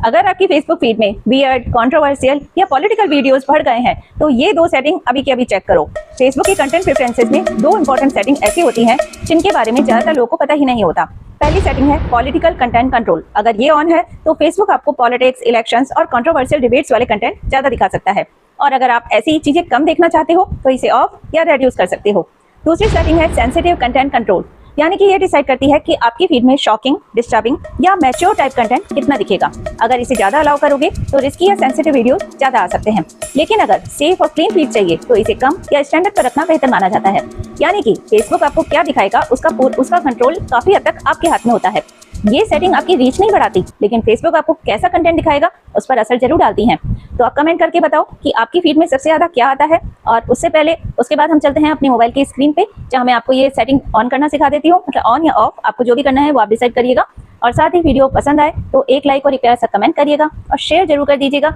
अगर आपकी Facebook feed में वियर्ड, कंट्रोवर्शियल या पॉलिटिकल वीडियोस बढ़ गए हैं तो ये 2 सेटिंग अभी के अभी चेक करो। फेसबुक की कंटेंट प्रेफरेंसेस में 2 इंपॉर्टेंट सेटिंग ऐसी होती हैं जिनके बारे में ज्यादातर लोगों को पता ही नहीं होता। पहली सेटिंग है पॉलिटिकल कंटेंट कंट्रोल। अगर ये ऑन है तो फेसबुक आपको पॉलिटिक्स, इलेक्शंस और कंट्रोवर्शियल डिबेट्स वाले कंटेंट ज्यादा दिखा सकता है, और अगर आप ऐसी चीजें कम देखना चाहते हो तो इसे ऑफ या रेड्यूस कर सकते हो। दूसरी सेटिंग है सेंसिटिव कंटेंट कंट्रोल, यानी कि ये डिसाइड करती है कि आपकी फीड में शॉकिंग, डिस्टर्बिंग या मैच्योर टाइप कंटेंट कितना दिखेगा। अगर इसे ज्यादा अलाउ करोगे तो रिस्की या सेंसिटिव वीडियो ज्यादा आ सकते हैं, लेकिन अगर सेफ और क्लीन फीड चाहिए तो इसे कम या स्टैंडर्ड पर रखना बेहतर माना जाता है। यानी कि फेसबुक आपको क्या दिखाएगा उसका कंट्रोल काफी हद तक आपके हाथ में होता है। ये सेटिंग आपकी रीच नहीं बढ़ाती, लेकिन फेसबुक आपको कैसा कंटेंट दिखाएगा उस पर असर जरूर डालती हैं। तो आप कमेंट करके बताओ कि आपकी फीड में सबसे ज्यादा क्या आता है। और उसके बाद हम चलते हैं अपनी मोबाइल की स्क्रीन पे, जहां मैं आपको ये सेटिंग ऑन करना सिखा देती हूँ। मतलब ऑन या ऑफ, आपको जो भी करना है वो आप डिसाइड करिएगा। और साथ ही वीडियो पसंद आए तो एक लाइक और एक प्यारा सा कमेंट करिएगा और शेयर जरूर कर दीजिएगा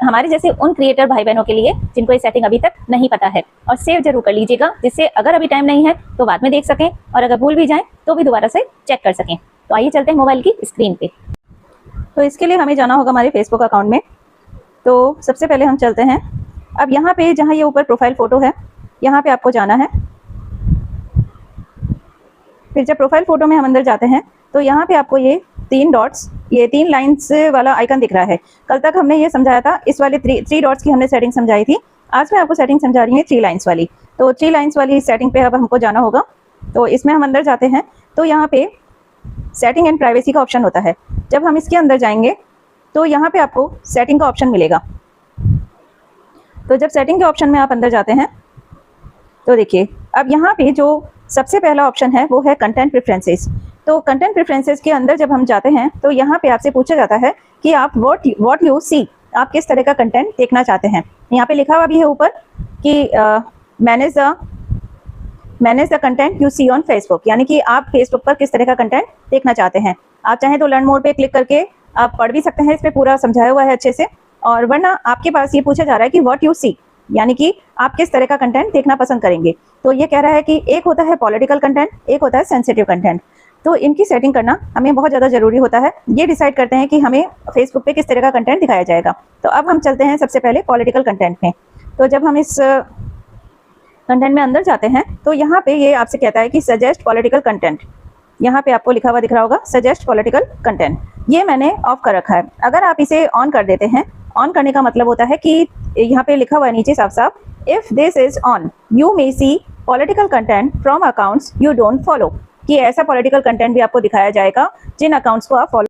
हमारे जैसे उन क्रिएटर भाई बहनों के लिए जिनको ये सेटिंग अभी तक नहीं पता है। और सेव जरूर कर लीजिएगा, जिससे अगर अभी टाइम नहीं है तो बाद में देख सकें, और अगर भूल भी जाएं तो भी दोबारा से चेक कर सकें। तो आइए चलते हैं मोबाइल की स्क्रीन पे। तो इसके लिए हमें जाना होगा हमारे फेसबुक अकाउंट में। तो सबसे पहले हम चलते हैं, अब यहाँ पे जहाँ ये ऊपर प्रोफाइल फोटो है यहाँ पे आपको जाना है। फिर जब प्रोफाइल फोटो में हम अंदर जाते हैं तो यहाँ पे आपको ये 3 डॉट्स, ये 3 लाइन्स वाला आइकन दिख रहा है। कल तक हमने ये समझाया था, इस वाले 3 डॉट्स की हमने सेटिंग समझाई थी। आज मैं आपको सेटिंग समझा रही हूँ 3 लाइन्स वाली। तो 3 लाइन्स वाली सेटिंग पे अब हमको जाना होगा। तो इसमें हम अंदर जाते हैं तो यहाँ पे सेटिंग एंड प्राइवेसी का ऑप्शन होता है। जब हम इसके अंदर जाएंगे तो यहाँ पे आपको सेटिंग का ऑप्शन मिलेगा। तो जब सेटिंग के ऑप्शन में आप अंदर जाते हैं तो देखिए, अब यहाँ पे जो सबसे पहला ऑप्शन है वो है कंटेंट प्रेफरेंसेस। तो कंटेंट प्रेफरेंसेस के अंदर जब हम जाते हैं तो यहाँ पे आपसे पूछा जाता है कि आप व्हाट यू सी, आप किस तरह का कंटेंट देखना चाहते हैं। यहाँ पे लिखा हुआ भी है ऊपर कि manage the content you see on Facebook, यानी कि आप फेसबुक पर किस तरह का कंटेंट देखना चाहते हैं। आप चाहें तो लर्न मोर पे क्लिक करके आप पढ़ भी सकते हैं, इस पे पूरा समझाया हुआ है अच्छे से। और वरना आपके पास ये पूछा जा रहा है कि व्हाट यू सी, यानी कि आप किस तरह का कंटेंट देखना पसंद करेंगे। तो ये कह रहा है कि एक होता है पॉलिटिकल कंटेंट, एक होता है सेंसिटिव कंटेंट। तो इनकी सेटिंग करना हमें बहुत ज़्यादा ज़रूरी होता है। ये डिसाइड करते हैं कि हमें फेसबुक पे किस तरह का कंटेंट दिखाया जाएगा। तो अब हम चलते हैं सबसे पहले पॉलिटिकल कंटेंट में। तो जब हम इस कंटेंट में अंदर जाते हैं तो यहाँ पे ये आपसे कहता है कि सजेस्ट पॉलिटिकल कंटेंट। यहाँ पे आपको लिखा हुआ दिख रहा होगा सजेस्ट पॉलिटिकल कंटेंट। ये मैंने ऑफ कर रखा है। अगर आप इसे ऑन कर देते हैं, ऑन करने का मतलब होता है कि यहाँ पे लिखा हुआ है नीचे साफ साफ, if this is on you may see political content from accounts you don't follow, कि ऐसा पॉलिटिकल कंटेंट भी आपको दिखाया जाएगा जिन अकाउंट्स को आप फॉलो